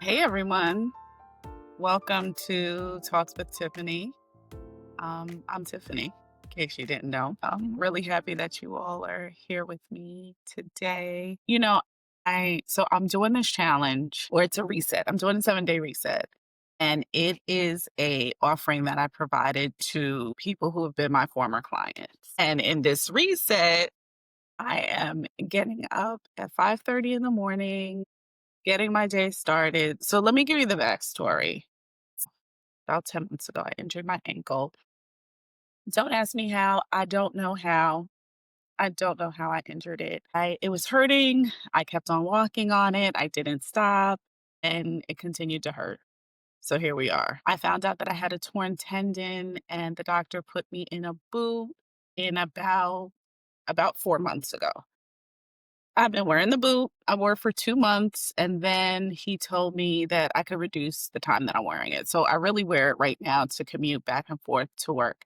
Hey everyone, welcome to Talks with Tiffany. I'm Tiffany, in case you didn't know. I'm really happy that you all are here with me today. I'm doing this challenge, or it's a reset. I'm doing a 7-day reset, and it is a offering that I provided to people who have been my former clients. And in this reset, I am getting up at 5:30 in the morning, getting my day started. So let me give you the backstory. About 10 months ago, I injured my ankle. Don't ask me how. I don't know how. I don't know how I injured it. It was hurting. I kept on walking on it. I didn't stop and it continued to hurt. So here we are. I found out that I had a torn tendon and the doctor put me in a boot in about 4 months ago. I've been wearing the boot. I wore it for 2 months, and then he told me that I could reduce the time that I'm wearing it. So I really wear it right now to commute back and forth to work.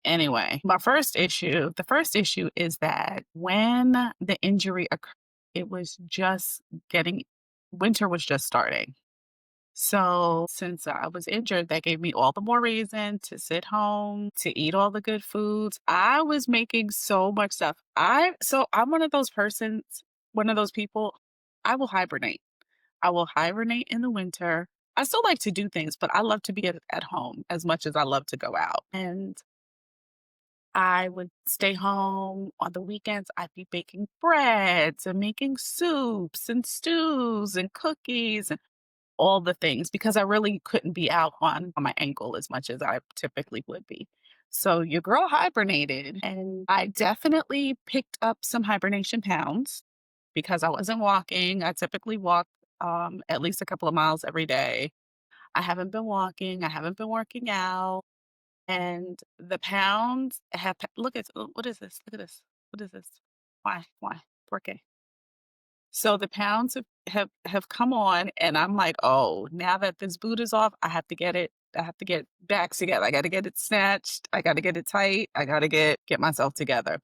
Anyway, the first issue is that when the injury occurred, it was just getting winter was just starting. So since I was injured, that gave me all the more reason to sit home, to eat all the good foods. I was making so much stuff. I'm one of those people, I will hibernate. I will hibernate in the winter. I still like to do things, but I love to be at home as much as I love to go out. And I would stay home on the weekends. I'd be baking breads and making soups and stews and cookies all the things because I really couldn't be out on my ankle as much as I typically would be. So your girl hibernated, and I definitely picked up some hibernation pounds because I wasn't walking. I typically walk at least a couple of miles every day. I haven't been walking. I haven't been working out, and the pounds have. Look at what is this? Look at this. What is this? Why? Why? Okay. So the pounds have come on, and I'm like, "Oh, now that this boot is off, I have to get it. I have to get back together. I gotta get it snatched. I gotta get it tight. I gotta get myself together."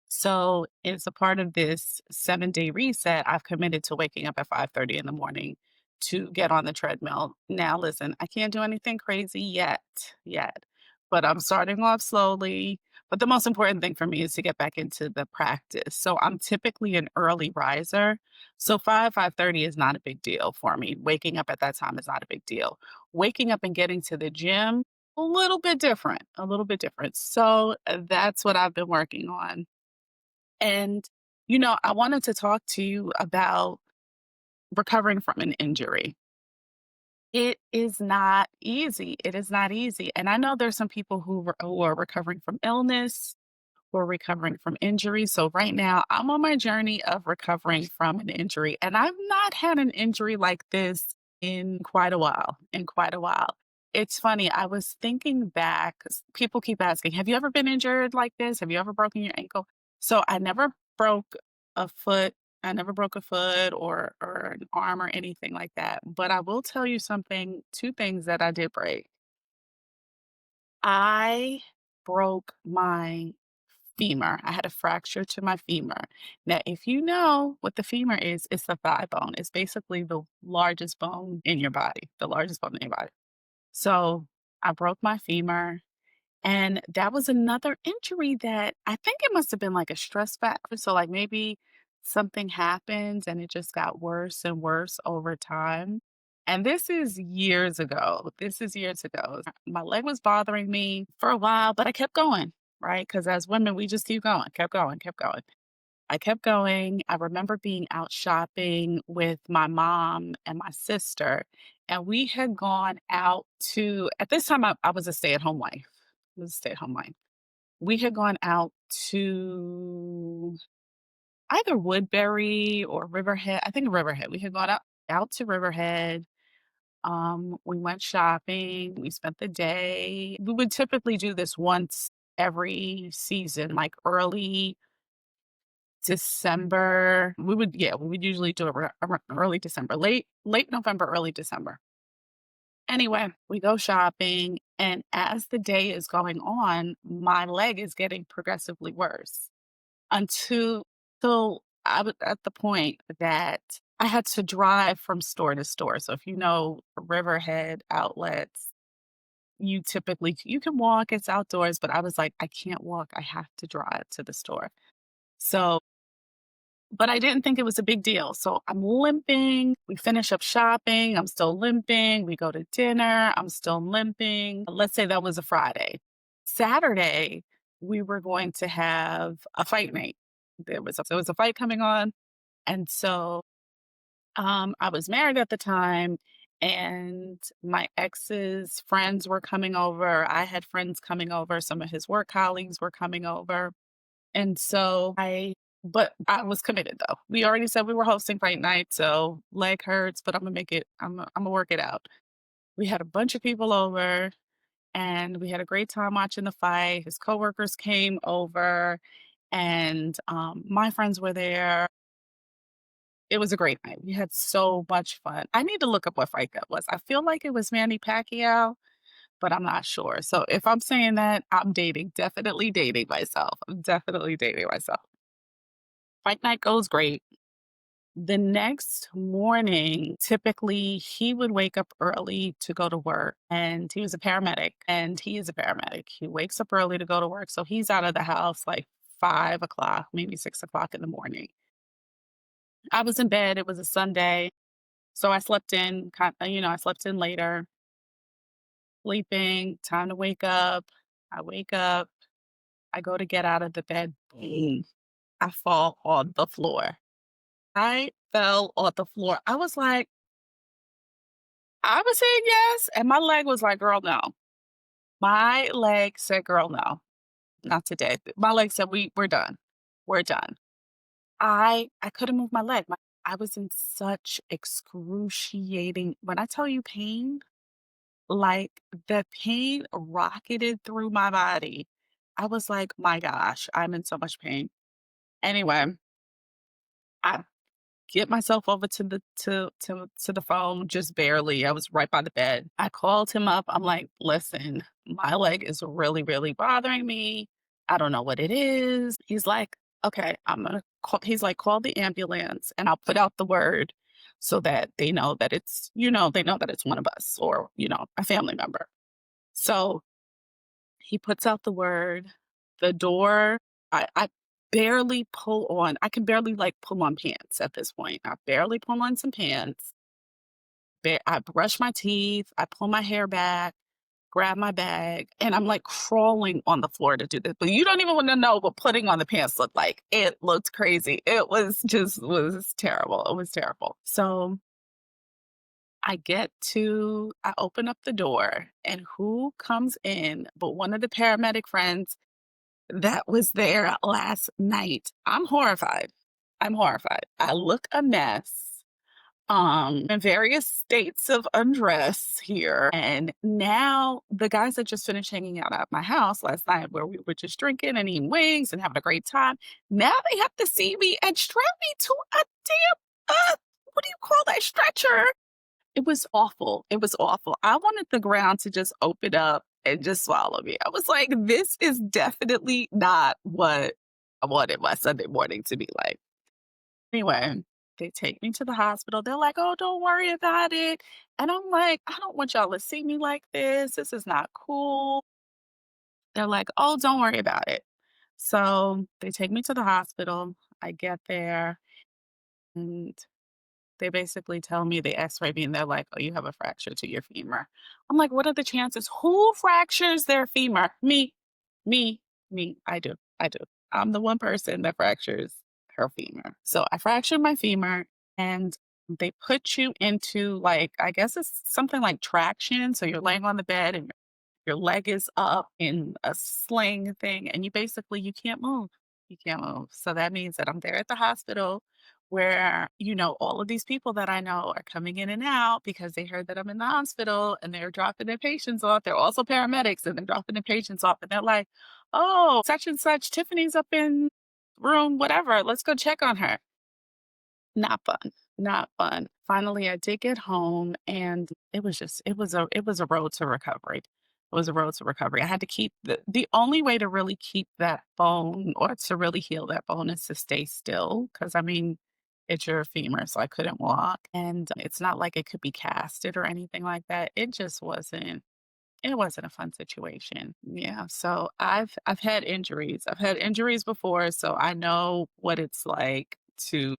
So, as a part of this 7-day reset, I've committed to waking up at 5:30 in the morning to get on the treadmill. Now, listen, I can't do anything crazy yet, but I'm starting off slowly. But the most important thing for me is to get back into the practice. So, I'm typically an early riser. So, 5:30 is not a big deal for me. Waking up at that time is not a big deal. Waking up and getting to the gym, a little bit different, a little bit different. So, that's what I've been working on. And, I wanted to talk to you about recovering from an injury. It is not easy. It is not easy. And I know there's some people who are recovering from illness, who are recovering from injury. So right now, I'm on my journey of recovering from an injury. And I've not had an injury like this in quite a while, It's funny. I was thinking back, 'cause people keep asking, have you ever been injured like this? Have you ever broken your ankle? So I never broke a foot. I never broke a foot or an arm or anything like that. But I will tell you something, two things that I did break. I broke my femur. I had a fracture to my femur. Now, if you know what the femur is, it's the thigh bone. It's basically the largest bone in your body, the largest bone in your body. So I broke my femur. And that was another injury that I think it must have been like a stress factor. So, like, maybe something happened and it just got worse and worse over time. And this is years ago. This is years ago. My leg was bothering me for a while, but I kept going, right? Because as women, we just keep going, kept going, kept going. I kept going. I remember being out shopping with my mom and my sister, and we had gone out at this time, I was a stay at home wife. I was a stay at home wife. We had gone out to either Woodbury or Riverhead. I think Riverhead. We had gone out to Riverhead. We went shopping. We spent the day. We would typically do this once every season, like early December. We would usually do it early December, late November, early December. Anyway, we go shopping, and as the day is going on, my leg is getting progressively worse until till I was at the point that I had to drive from store to store. So if you know Riverhead outlets, you can walk, it's outdoors, but I was like, I can't walk. I have to drive to the store. So, but I didn't think it was a big deal. So I'm limping. We finish up shopping. I'm still limping. We go to dinner. I'm still limping. Let's say that was a Friday. Saturday, we were going to have a fight night. There was a fight coming on. And so I was married at the time, and my ex's friends were coming over. I had friends coming over. Some of his work colleagues were coming over. And so but I was committed though. We already said we were hosting fight night. So leg hurts, but I'm gonna work it out. We had a bunch of people over and we had a great time watching the fight. His coworkers came over and my friends were there. It was a great night. We had so much fun. I need to look up what fight that was. I feel like it was Manny Pacquiao, but I'm not sure. So if I'm saying that, I'm definitely dating myself. I'm definitely dating myself. Fight night goes great. The next morning, typically he would wake up early to go to work, and he was a paramedic, and he is a paramedic. He wakes up early to go to work. So he's out of the house like 5 o'clock, maybe 6 o'clock in the morning. I was in bed. It was a Sunday. So I slept in, I slept in later, sleeping, time to wake up. I wake up, I go to get out of the bed, boom, I fall on the floor. I fell on the floor. I was saying yes, and my leg was like, girl, no. My leg said, girl, no, not today. My leg said, we're done. We're done. I couldn't move my leg. I was in such excruciating, when I tell you pain, like, the pain rocketed through my body. I was like, "My gosh, I'm in so much pain." Anyway, I get myself over to the phone just barely. I was right by the bed. I called him up. I'm like, "Listen, my leg is really, really bothering me. I don't know what it is." He's like, "Okay, I'm gonna call." He's like, "Call the ambulance and I'll put out the word so that they know that they know that it's one of us or, a family member." So he puts out the word, the door, I barely pull on, I can barely, like, pull on pants at this point. I barely pull on some pants. I brush my teeth, I pull my hair back, grab my bag, and I'm, like, crawling on the floor to do this, but you don't even wanna know what putting on the pants looked like. It looked crazy. It was terrible. It was terrible. So, I open up the door, and who comes in but one of the paramedic friends that was there last night. I'm horrified. I'm horrified. I look a mess, in various states of undress here. And now the guys that just finished hanging out at my house last night, where we were just drinking and eating wings and having a great time, now they have to see me and strap me to a damn, what do you call that, stretcher? It was awful. It was awful. I wanted the ground to just open up and just swallow me. I was like, this is definitely not what I wanted my Sunday morning to be like. Anyway, they take me to the hospital. They're like, oh, don't worry about it. And I'm like, I don't want y'all to see me like this. This is not cool. They're like, oh, don't worry about it. So they take me to the hospital. I get there and they basically tell me, they X-ray me and they're like, "Oh, you have a fracture to your femur." I'm like, "What are the chances?" Who fractures their femur? Me, me. I do. I do. I'm the one person that fractures her femur. So I fractured my femur and they put you into, like, I guess it's something like traction. So you're laying on the bed and your leg is up in a sling thing, and you can't move. You can't move. So that means that I'm there at the hospital where, all of these people that I know are coming in and out because they heard that I'm in the hospital and they're dropping their patients off. They're also paramedics and they're dropping their patients off. And they're like, oh, such and such, Tiffany's up in room, whatever. Let's go check on her. Not fun, not fun. Finally, I did get home and it was a road to recovery. It was a road to recovery. I had to keep the only way to really keep that bone or to really heal that bone is to stay still. Cause I mean, It's your femur, so I couldn't walk, and it's not like it could be casted or anything like that. It wasn't a fun situation. Yeah, so I've had injuries. I've had injuries before, so I know what it's like to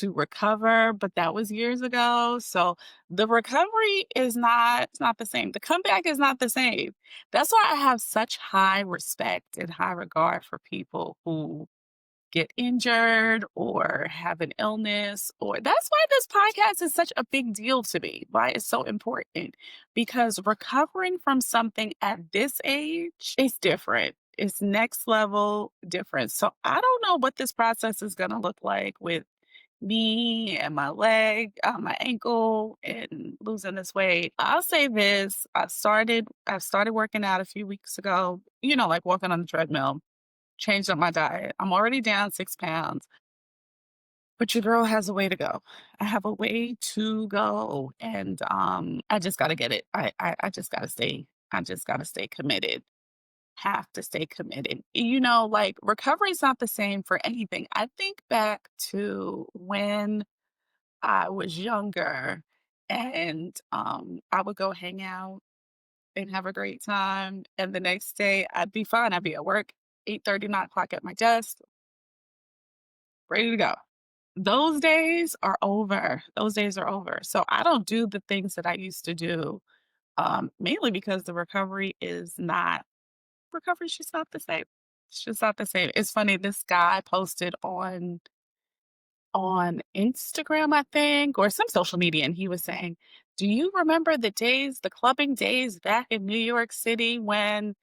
recover, but that was years ago. So the recovery is not it's not the same. The comeback is not the same. That's why I have such high respect and high regard for people who get injured or have an illness, or that's why this podcast is such a big deal to me, why it's so important, because recovering from something at this age is different. It's next level different. So I don't know what this process is going to look like with me and my leg, my ankle, and losing this weight. I'll say this: I've started working out a few weeks ago. Like walking on the treadmill. Changed up my diet. I'm already down 6 pounds, but your girl has a way to go. I have a way to go, and I just got to get it. I just got to stay. I just got to stay committed. Have to stay committed. Like recovery is not the same for anything. I think back to when I was younger and I would go hang out and have a great time. And the next day I'd be fine. I'd be at work 8:30, 9 o'clock at my desk, ready to go. Those days are over. Those days are over. So I don't do the things that I used to do, mainly because the recovery's just not the same. It's just not the same. It's funny, this guy posted on Instagram, I think, or some social media, and he was saying, "Do you remember the clubbing days back in New York City when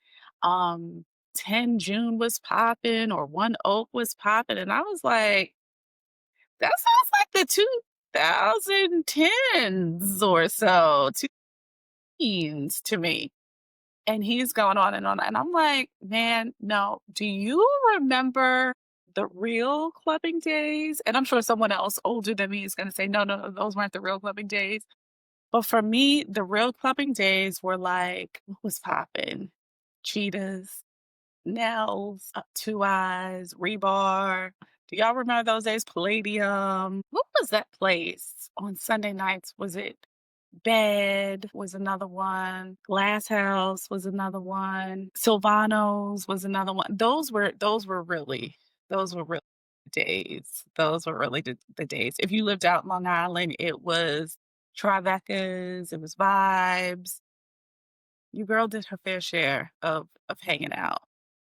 um 10 June was popping or One Oak was popping?" And I was like, that sounds like the 2010s or so, teens to me. And he's going on and on. And I'm like, man, no. Do you remember the real clubbing days? And I'm sure someone else older than me is going to say, no, no, no, those weren't the real clubbing days. But for me, the real clubbing days were like, what was popping? Cheetahs, Nels, Two Eyes, Rebar. Do y'all remember those days? Palladium. What was that place on Sunday nights? Was it Bed was another one. Glass House was another one. Silvano's was another one. Those were really days. Those were really the days. If you lived out in Long Island, it was Trivecas, it was Vibes. Your girl did her fair share of hanging out.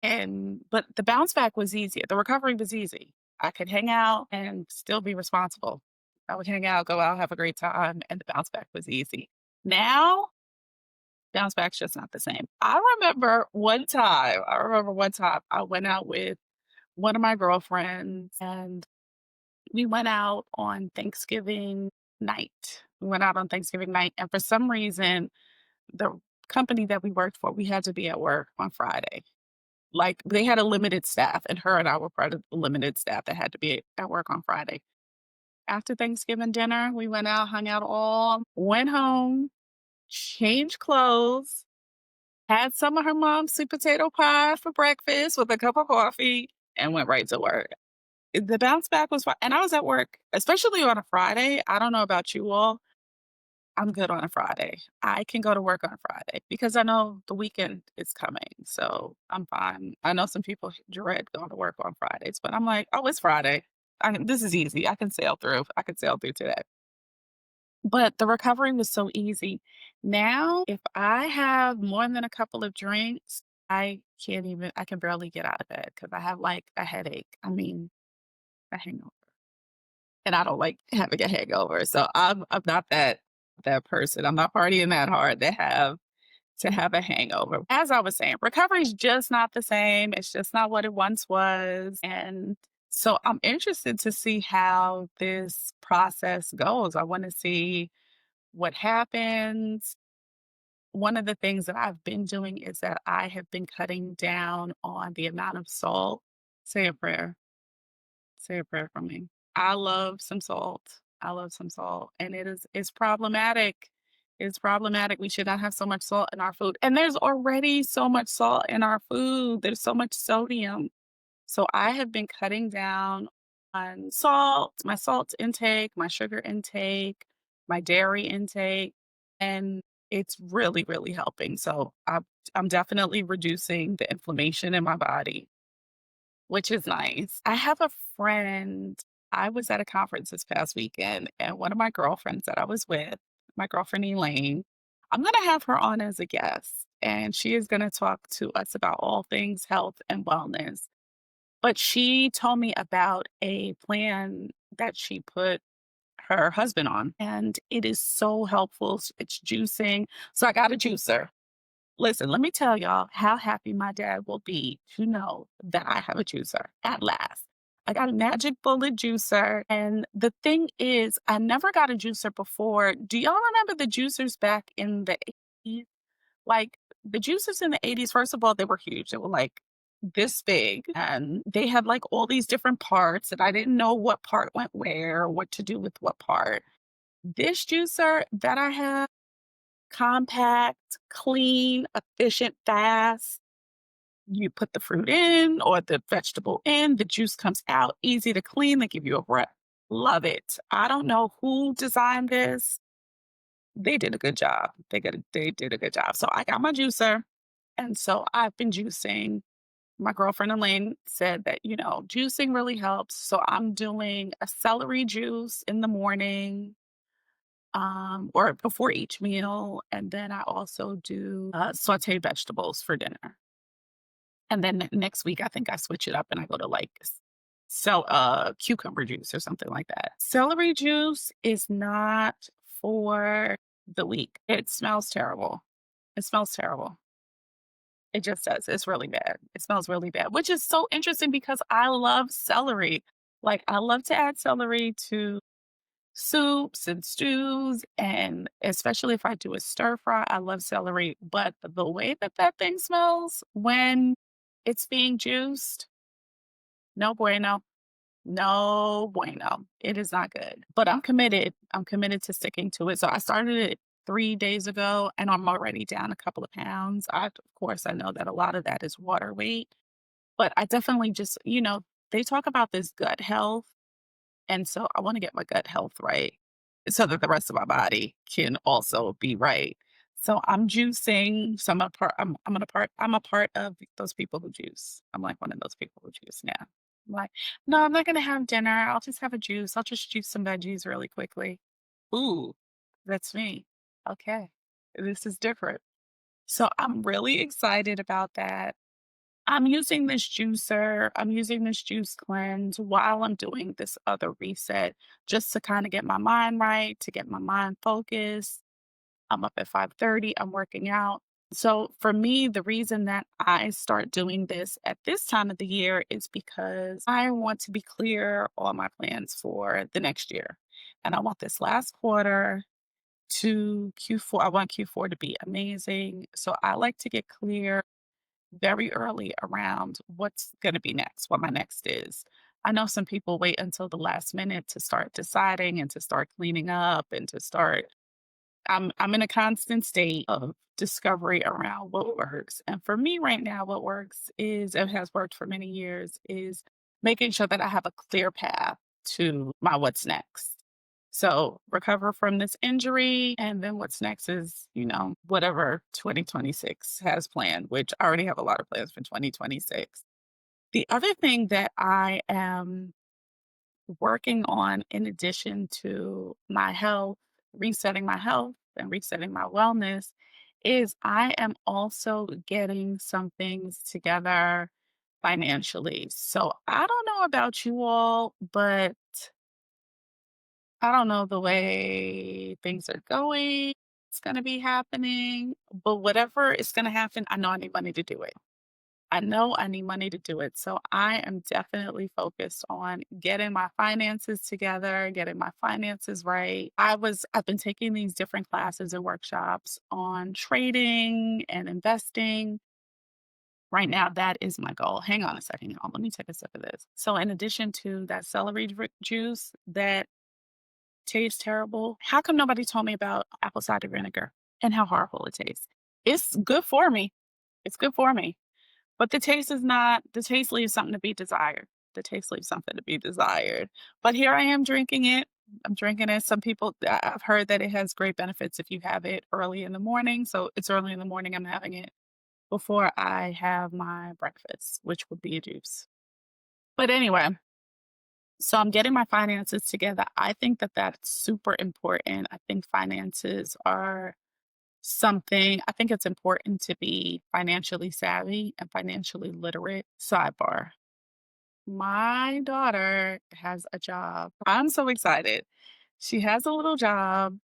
But the bounce back was easier. The recovery was easy. I could hang out and still be responsible. I would hang out, go out, have a great time, and the bounce back was easy. Now, bounce back's just not the same. I remember one time I went out with one of my girlfriends, and we went out on Thanksgiving night. We went out on Thanksgiving night, and for some reason, the company that we worked for, we had to be at work on Friday. Like, they had a limited staff, and her and I were part of the limited staff that had to be at work on Friday. After Thanksgiving dinner, we went out, hung out all, went home, changed clothes, had some of her mom's sweet potato pie for breakfast with a cup of coffee, and went right to work. The bounce back was fine, and I was at work, especially on a Friday. I don't know about you all. I'm good on a Friday. I can go to work on a Friday because I know the weekend is coming, so I'm fine. I know some people dread going to work on Fridays, but I'm like, "Oh, it's Friday. This is easy. I can sail through. I can sail through today." But the recovery was so easy. Now, if I have more than a couple of drinks, I can barely get out of bed because I have, like, a headache. I mean, a hangover, and I don't like having a hangover, so I'm not that person. I'm not partying that hard to have a hangover. As I was saying, recovery is just not the same. It's just not what it once was, and so I'm interested to see how this process goes. I wanna see what happens. One of the things that I've been doing is that I have been cutting down on the amount of salt. Say a prayer. Say a prayer for me. I love some salt. I love some salt. And it's problematic. It's problematic. We should not have so much salt in our food. And there's already so much salt in our food. There's so much sodium. So I have been cutting down. on salt, my salt intake, my sugar intake, my dairy intake, and it's really, really helping. So I'm definitely reducing the inflammation in my body, which is nice. I have a friend. I was at a conference this past weekend, and one of my girlfriends that I was with, my girlfriend Elaine, I'm going to have her on as a guest, and she is going to talk to us about all things health and wellness. But she told me about a plan that she put her husband on, and it is so helpful. It's juicing. So I got a juicer. Listen, let me tell y'all how happy my dad will be to know that I have a juicer at last. I got a magic bullet juicer. And the thing is, I never got a juicer before. Do y'all remember the juicers back in the 80s? Like the juicers in the 80s, first of all, they were huge. They were like this big and they had like all these different parts, and I didn't know what part went where, or what to do with what part. This juicer that I have, compact, clean, efficient, fast. You put the fruit in or the vegetable in, the juice comes out, easy to clean. They give you a breath. Love it. I don't know who designed this. They did a good job. They did a good job. So I got my juicer. And so I've been juicing. My girlfriend Elaine said that, juicing really helps. So I'm doing a celery juice in the morning, or before each meal. And then I also do sauteed vegetables for dinner. And then next week, I think I switch it up and I go to like cucumber juice or something like that. Celery juice is not for the weak. It smells terrible. It smells terrible. It just does. It's really bad. It smells really bad, which is so interesting because I love celery. Like I love to add celery to soups and stews, and especially if I do a stir fry, I love celery, but the way that that thing smells when it's being juiced, no bueno, no bueno. It is not good, but I'm committed. I'm committed to sticking to it. So I started it 3 days ago, and I'm already down a couple of pounds. Of course, I know that a lot of that is water weight, but I definitely just, they talk about this gut health, and so I wanna get my gut health right so that the rest of my body can also be right. So I'm juicing. So I'm a part of those people who juice. I'm like one of those people who juice now. I'm like, "No, I'm not gonna have dinner. I'll just have a juice. I'll just juice some veggies really quickly." Ooh, that's me. Okay. This is different. So I'm really excited about that. I'm using this juicer, I'm using this juice cleanse while I'm doing this other reset just to kind of get my mind right, to get my mind focused. I'm up at 5:30, I'm working out. So for me, the reason that I start doing this at this time of the year is because I want to be clear on my plans for the next year. And I want this last quarter to Q4. I want Q4 to be amazing. So I like to get clear very early around what's going to be next, what my next is. I know some people wait until the last minute to start deciding and to start cleaning up and to start. I'm in a constant state of discovery around what works. And for me right now, what works is and has worked for many years is making sure that I have a clear path to my what's next. So recover from this injury. And then what's next is, whatever 2026 has planned, which I already have a lot of plans for 2026. The other thing that I am working on, in addition to my health, resetting my health and resetting my wellness, is I am also getting some things together financially. So I don't know about you all, but I don't know the way things are going. It's going to be happening, but whatever is going to happen, I know I need money to do it. I know I need money to do it. So I am definitely focused on getting my finances together, getting my finances right. I've been taking these different classes and workshops on trading and investing. Right now, that is my goal. Hang on a second, y'all. Let me take a sip of this. So, in addition to that celery juice that tastes terrible, how come nobody told me about apple cider vinegar and how horrible it tastes? It's good for me. It's good for me. But the taste leaves something to be desired. The taste leaves something to be desired. But here I am drinking it. I'm drinking it. Some people, I've heard that it has great benefits if you have it early in the morning. So it's early in the morning. I'm having it before I have my breakfast, which would be a juice. But anyway, so I'm getting my finances together. I think that that's super important. I think finances are something, I think it's important to be financially savvy and financially literate. Sidebar. My daughter has a job. I'm so excited. She has a little job.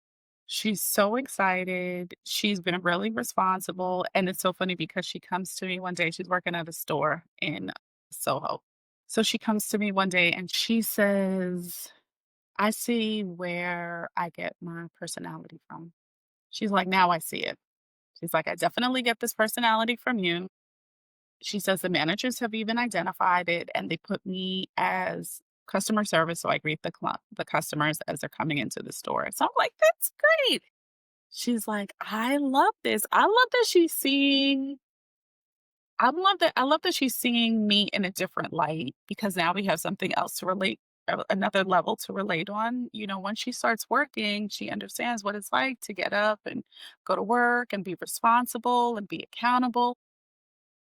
She's so excited. She's been really responsible. And it's so funny because she comes to me one day, she's working at a store in Soho. So she comes to me one day and she says, I see where I get my personality from. She's like, now I see it. She's like, I definitely get this personality from you. She says the managers have even identified it and they put me as customer service. So I greet the customers as they're coming into the store. So I'm like, that's great. She's like, I love this. I love that she's seeing me in a different light because now we have something else to relate, another level to relate on. You know, when she starts working, she understands what it's like to get up and go to work and be responsible and be accountable.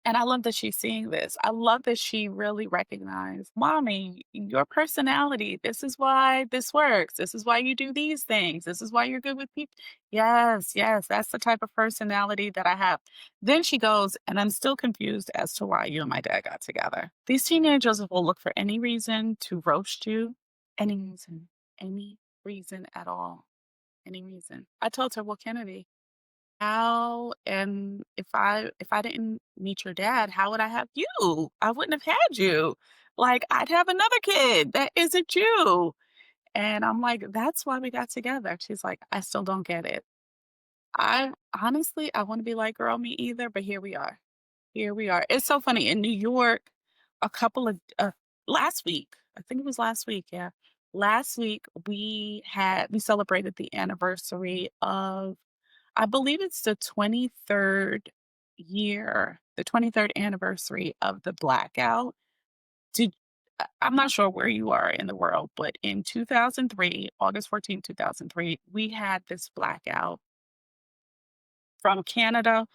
And I love that she's seeing this. I love that she really recognized, mommy, your personality. This is why this works. This is why you do these things. This is why you're good with people. Yes, yes, that's the type of personality that I have. Then she goes, and I'm still confused as to why you and my dad got together. These teenagers will look for any reason to roast you, any reason at all, any reason. I told her, well, Kennedy, how and if I didn't meet your dad, how would I have you? I wouldn't have had you. Like, I'd have another kid that isn't you. And I'm like, "That's why we got together." She's like, "I still don't get it." I honestly, I wanna be like, "Girl, me either," but here we are. Here we are. It's so funny. In New York, a couple of last week, I think it was last week, yeah. Last week, we celebrated the anniversary of, I believe it's the 23rd anniversary of the blackout. Did I'm not sure where you are in the world, but in 2003, August 14th, 2003, we had this blackout from Canada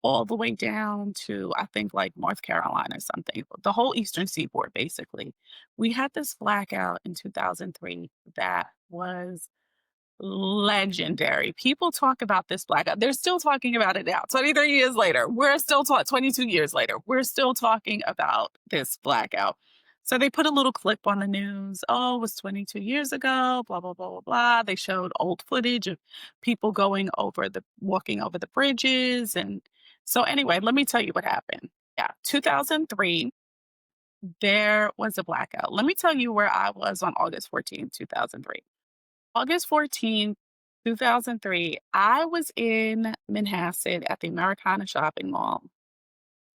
all the way down to, I think, like North Carolina or something, the whole Eastern Seaboard, basically. We had this blackout in 2003 that was legendary. People talk about this blackout. They're still talking about it now. 23 years later, we're still talking, 22 years later, we're still talking about this blackout. So they put a little clip on the news. Oh, it was 22 years ago, blah, blah, blah, blah, blah. They showed old footage of people walking over the bridges. And so, anyway, let me tell you what happened. Yeah, 2003, there was a blackout. Let me tell you where I was on August 14th, 2003. August 14th, 2003, I was in Manhasset at the Americana shopping mall.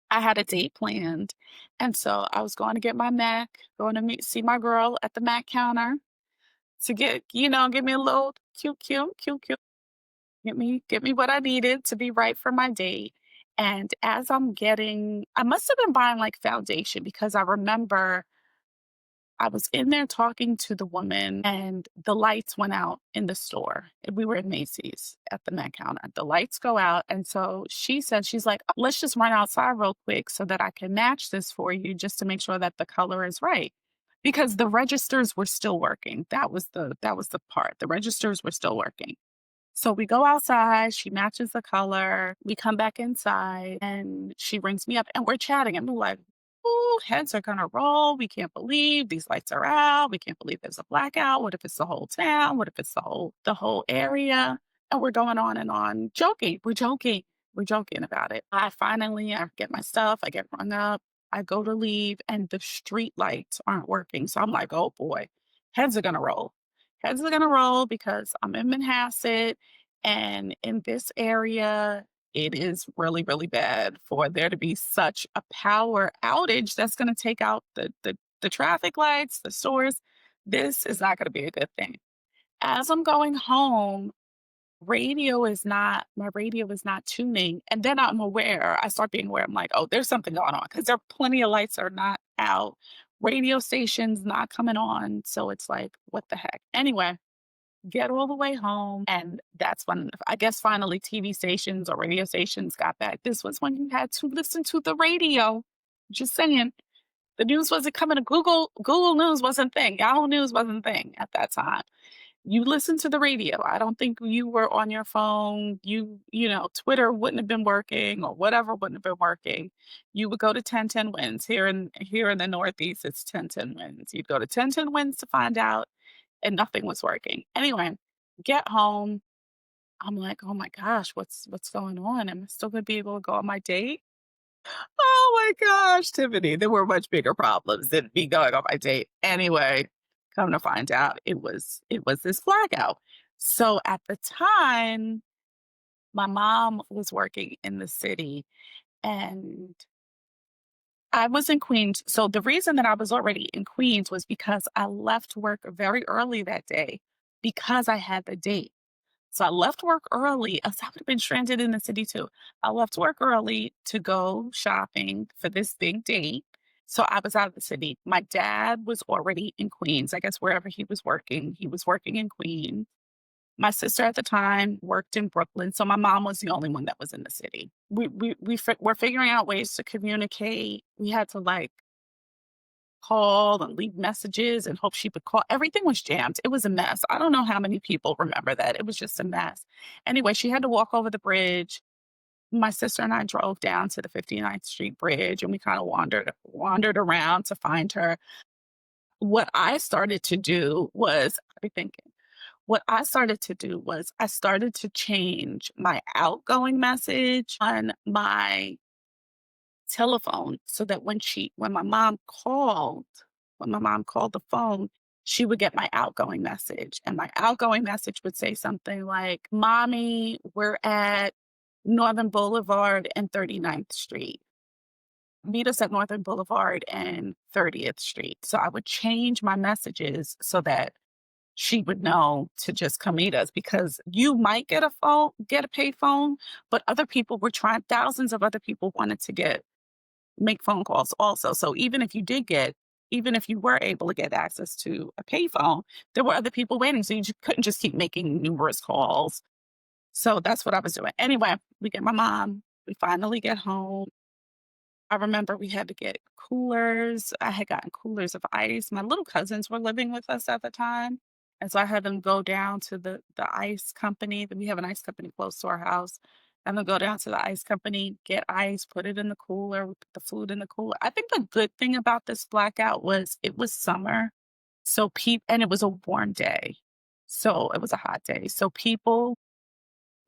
I had a date planned, and so I was going to get my Mac, going to see my girl at the Mac counter to give me a little cute, get me what I needed to be right for my date. And as I must have been buying like foundation because I remember I was in there talking to the woman and the lights went out in the store. We were in Macy's at the Met counter. The lights go out. And so she said, she's like, "Oh, let's just run outside real quick so that I can match this for you just to make sure that the color is right." Because the registers were still working. That was the part. The registers were still working. So we go outside, she matches the color, we come back inside, and she rings me up, and we're chatting, and we're like, "Ooh, heads are gonna roll. We can't believe these lights are out. We can't believe there's a blackout. What if it's the whole town? What if it's the whole area?" And we're going on and on, joking. We're joking about it. I get my stuff, I get rung up, I go to leave, and the street lights aren't working. So I'm like, "Oh boy, heads are gonna roll." Heads are gonna roll because I'm in Manhasset, and in this area, it is really, really bad for there to be such a power outage that's gonna take out the traffic lights, the stores. This is not gonna be a good thing. As I'm going home, my radio is not tuning. And then I start being aware, I'm like, oh, there's something going on because there are plenty of lights are not out, radio stations not coming on. So it's like, what the heck? Anyway, get all the way home. And that's when I guess finally TV stations or radio stations got back. This was when you had to listen to the radio. Just saying. The news wasn't coming to Google News wasn't thing. Yahoo News wasn't thing at that time. You listened to the radio. I don't think you were on your phone. Twitter wouldn't have been working or whatever wouldn't have been working. You would go to 1010 wins. Here in the Northeast, it's 1010 wins. You'd go to 1010 wins to find out, and nothing was working. Anyway, get home. I'm like, oh my gosh, what's going on? Am I still gonna be able to go on my date? Oh my gosh, Tiffany, there were much bigger problems than me going on my date. Anyway, come to find out it was this blackout. So at the time, my mom was working in the city and I was in Queens. So the reason that I was already in Queens was because I left work very early that day because I had the date. So I left work early, else I would have been stranded in the city too. I left work early to go shopping for this big date. So I was out of the city. My dad was already in Queens, I guess wherever he was working in Queens. My sister at the time worked in Brooklyn, so my mom was the only one that was in the city. We're figuring out ways to communicate. We had to like call and leave messages and hope she would call. Everything was jammed. It was a mess. I don't know how many people remember that. It was just a mess. Anyway, she had to walk over the bridge. My sister and I drove down to the 59th Street Bridge and we kind of wandered around to find her. What I started to do was, I be thinking, what I started to do was I started to change my outgoing message on my telephone so that when my mom called the phone, she would get my outgoing message. And my outgoing message would say something like, Mommy, we're at Northern Boulevard and 39th Street. Meet us at Northern Boulevard and 30th Street. So I would change my messages so that she would know to just come meet us because you might get a pay phone, but thousands of other people wanted to make phone calls also. So even if you were able to get access to a payphone, there were other people waiting. So you just couldn't just keep making numerous calls. So that's what I was doing. Anyway, we get my mom. We finally get home. I remember we had to get coolers. I had gotten coolers of ice. My little cousins were living with us at the time. And so I had them go down to the ice company. We have an ice company close to our house. And then go down to the ice company, get ice, put it in the cooler, we put the food in the cooler. I think the good thing about this blackout was it was summer. And it was a warm day. So it was a hot day. So people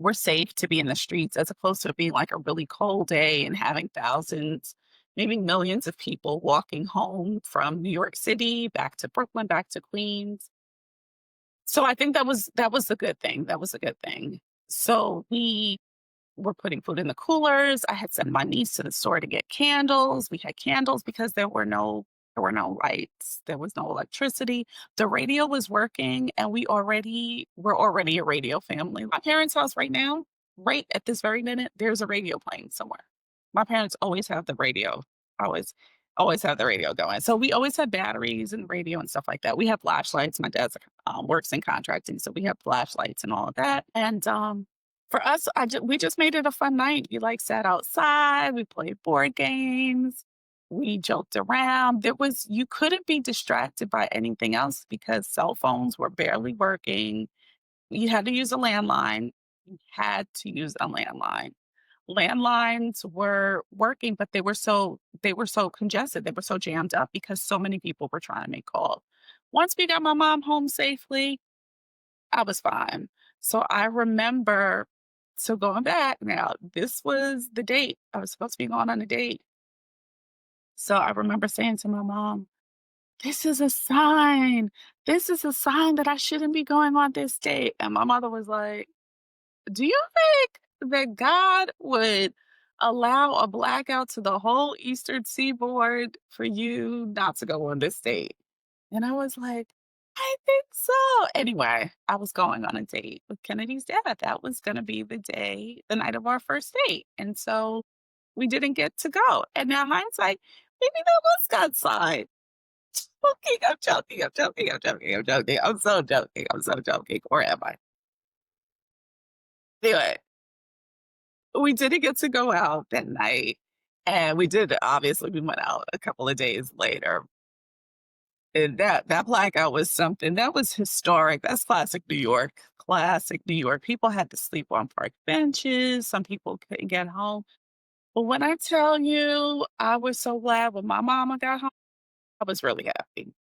were safe to be in the streets as opposed to it being like a really cold day and having thousands, maybe millions of people walking home from New York City back to Brooklyn, back to Queens. So I think that was a good thing. That was a good thing. So we were putting food in the coolers. I had sent my niece to the store to get candles. We had candles because there were no lights. There was no electricity. The radio was working and we're already a radio family. My parents' house right now, right at this very minute, there's a radio playing somewhere. My parents always have the radio. Always always have the radio going. So we always had batteries and radio and stuff like that. We have flashlights. My dad works in contracting, so we have flashlights and all of that. And for us, we just made it a fun night. We like sat outside, we played board games, we joked around. You couldn't be distracted by anything else because cell phones were barely working. You had to use a landline. You had to use a landline. Landlines were working, but they were so congested. They were so jammed up because so many people were trying to make calls. Once we got my mom home safely, I was fine. So I remember so going back now, this was the date. I was supposed to be going on a date. So I remember saying to my mom, "This is a sign. This is a sign that I shouldn't be going on this date." And my mother was like, "Do you think that God would allow a blackout to the whole Eastern Seaboard for you not to go on this date?" And I was like, I think so. Anyway, I was going on a date with Kennedy's dad. That was gonna be the night of our first date, and so we didn't get to go, and now hindsight, maybe that was God's sign. Joking, I'm joking, I'm joking, I'm joking, I'm joking. I'm so joking, I'm so joking, or am I? Anyway, we didn't get to go out that night, and we went out a couple of days later, and that blackout was something that was historic. That's classic New York. People had to sleep on park benches, some people couldn't get home. But when I tell you, I was so glad when my mama got home, I was really happy.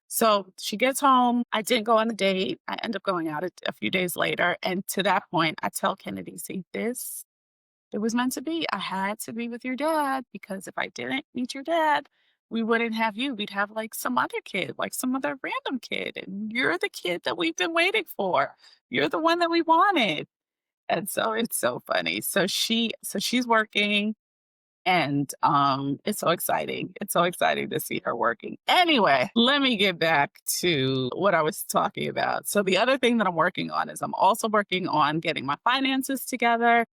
So she gets home. I didn't go on the date. I end up going out a few days later. And to that point, I tell Kennedy, see, it was meant to be. I had to be with your dad because if I didn't meet your dad, we wouldn't have you. We'd have like some other kid, like some other random kid. And you're the kid that we've been waiting for. You're the one that we wanted. And so it's so funny. So she's working and it's so exciting. It's so exciting to see her working. Anyway, let me get back to what I was talking about. So the other thing that I'm working on is I'm also working on getting my finances together.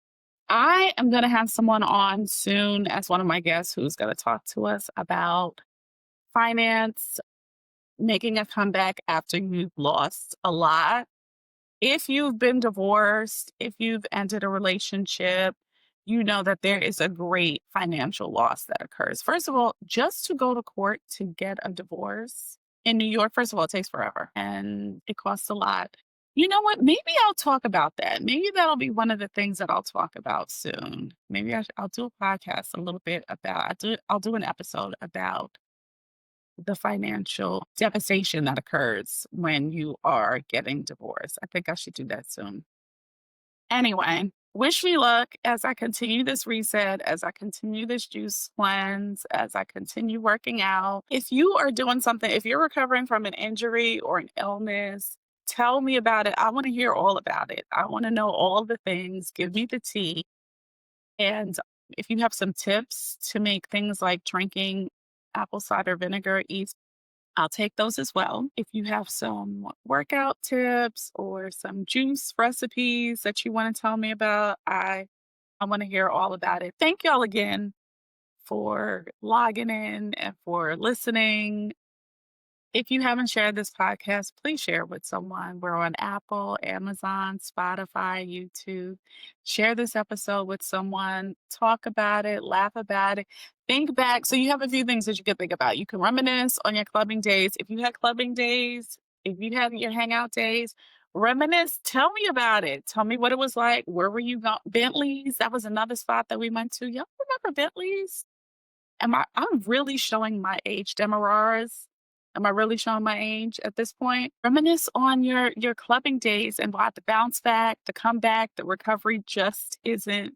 I am going to have someone on soon as one of my guests who's going to talk to us about finance, making a comeback after you've lost a lot. If you've been divorced, if you've ended a relationship, you know that there is a great financial loss that occurs. First of all, just to go to court to get a divorce in New York, first of all, it takes forever and it costs a lot. You know what? Maybe I'll talk about that. Maybe that'll be one of the things that I'll talk about soon. Maybe I'll do a podcast a little bit about. I'll do an episode about the financial devastation that occurs when you are getting divorced. I think I should do that soon. Anyway, wish me luck as I continue this reset, as I continue this juice cleanse, as I continue working out. If you are doing something, if you're recovering from an injury or an illness, tell me about it. I want to hear all about it. I want to know all the things. Give me the tea. And if you have some tips to make things like drinking apple cider vinegar easy, I'll take those as well. If you have some workout tips or some juice recipes that you want to tell me about, I want to hear all about it. Thank y'all again for logging in and for listening. If you haven't shared this podcast, please share it with someone. We're on Apple, Amazon, Spotify, YouTube. Share this episode with someone. Talk about it, laugh about it. Think back. So you have a few things that you can think about. You can reminisce on your clubbing days. If you had clubbing days, if you had your hangout days, reminisce. Tell me about it. Tell me what it was like. Where were you going? Bentley's. That was another spot that we went to. Y'all remember Bentley's? I'm really showing my age, Demerars. Am I really showing my age at this point? Reminisce on your clubbing days and why the bounce back, the comeback, the recovery just isn't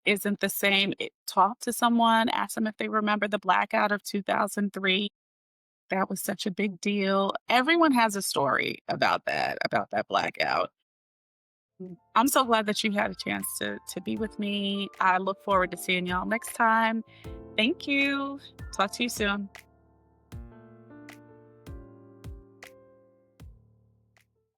the same. Talk to someone, ask them if they remember the blackout of 2003. That was such a big deal. Everyone has a story about that blackout. I'm so glad that you had a chance to be with me. I look forward to seeing y'all next time. Thank you. Talk to you soon.